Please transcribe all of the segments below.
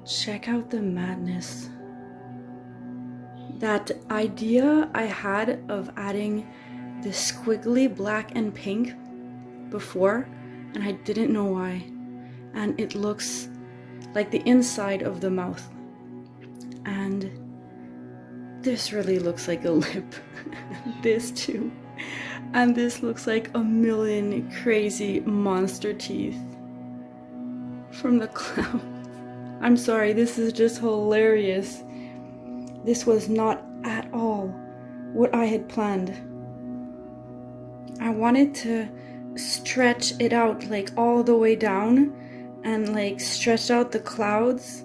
Check out the madness. That idea I had of adding the squiggly black and pink before, and I didn't know why. And it looks like the inside of the mouth. And this really looks like a lip. This too. And this looks like a million crazy monster teeth from the clouds. I'm sorry, this is just hilarious. This was not at all what I had planned. I wanted to stretch it out like all the way down and like stretch out the clouds.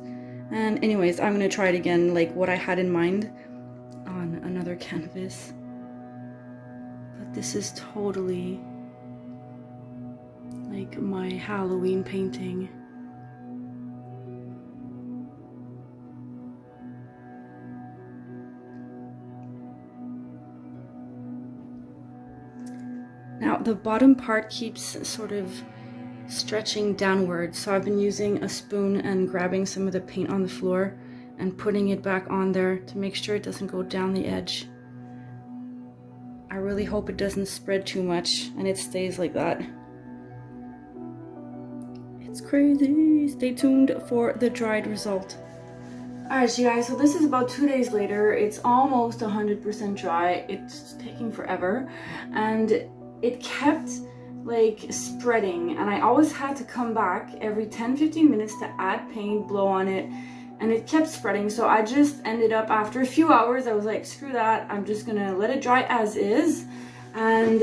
And anyways, I'm gonna try it again, like what I had in mind on another canvas. But this is totally like my Halloween painting. Now the bottom part keeps sort of stretching downward, so I've been using a spoon and grabbing some of the paint on the floor and putting it back on there to make sure it doesn't go down the edge. I really hope it doesn't spread too much and it stays like that. It's crazy. Stay tuned for the dried result. Alright you guys, so this is about 2 days later. It's almost 100% dry. It's taking forever and it kept like spreading, and I always had to come back every 10-15 minutes to add paint, blow on it, and it kept spreading. So I just ended up, after a few hours, I was like, screw that, I'm just gonna let it dry as is. And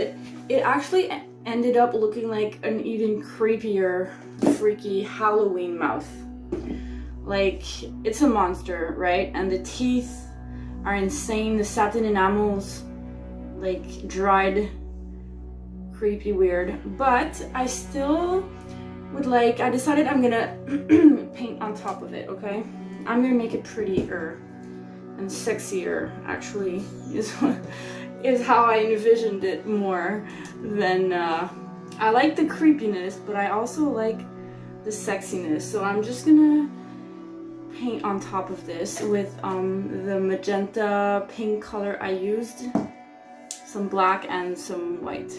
it actually ended up looking like an even creepier, freaky Halloween mouth. Like, it's a monster, right? And the teeth are insane. The satin enamels, like, dried, creepy, weird. But I still would like, I decided I'm gonna paint on top of it, okay? I'm gonna make it prettier and sexier, actually, is how I envisioned it more than, I like the creepiness, but I also like the sexiness. So I'm just gonna paint on top of this with the magenta pink color I used, some black and some white.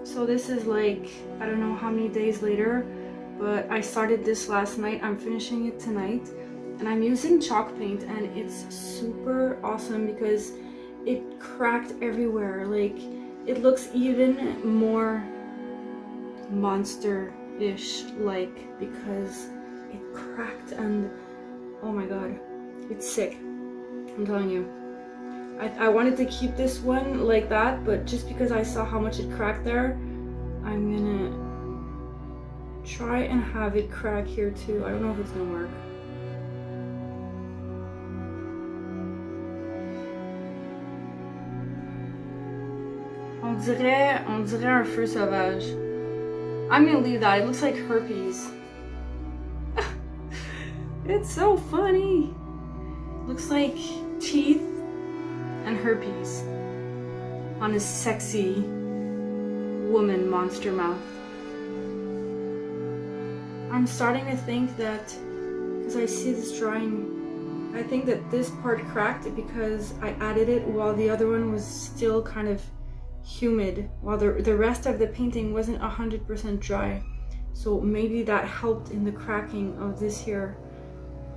So this is like, I don't know how many days later, but I started this last night. I'm finishing it tonight, and I'm using chalk paint, and it's super awesome because it cracked everywhere. Like, it looks even more monster-ish like because it cracked, and oh my god, it's sick. I'm telling you. I wanted to keep this one like that, but just because I saw how much it cracked there, I'm gonna try and have it crack here too. I don't know if it's gonna work. On dirait un feu sauvage. I'm gonna leave that. It looks like herpes. It's so funny. Looks like teeth and herpes on his sexy woman monster mouth. I'm starting to think that, because I see this drawing, I think that this part cracked because I added it while the other one was still kind of humid, while the rest of the painting wasn't 100% dry. So maybe that helped in the cracking of this here.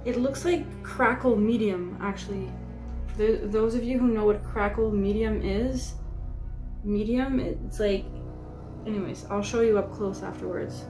It looks like crackle medium, actually. For those of you who know what crackle medium is, it's like, anyways, I'll show you up close afterwards.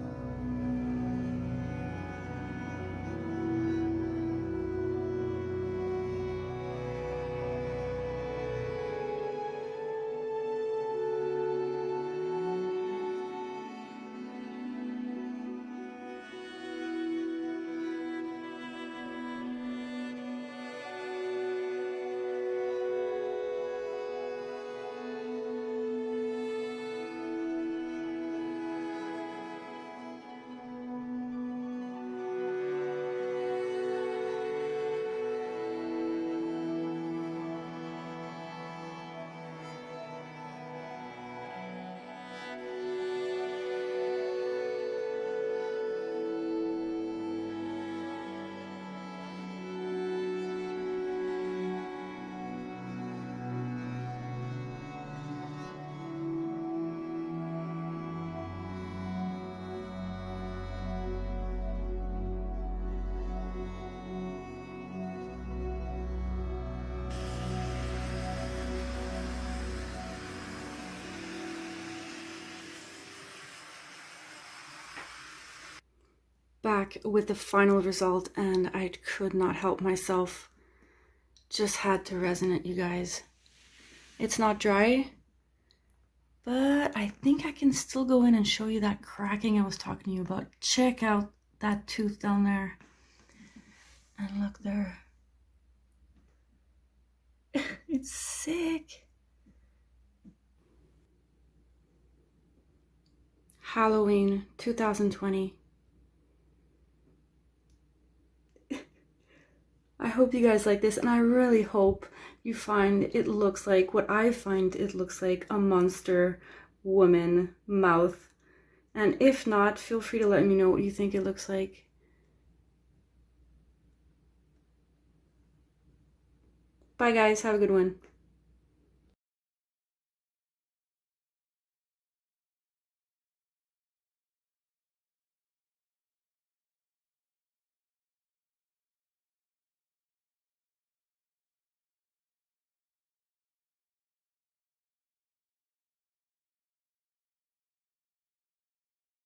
Back with the final result, and I could not help myself. Just had to resin it, you guys. It's not dry, but I think I can still go in and show you that cracking I was talking to you about. Check out that tooth down there. And look there. It's sick. Halloween 2020. I hope you guys like this, and I really hope you find it looks like what I find it looks like, a monster woman mouth. And if not, feel free to let me know what you think it looks like. Bye guys, have a good one.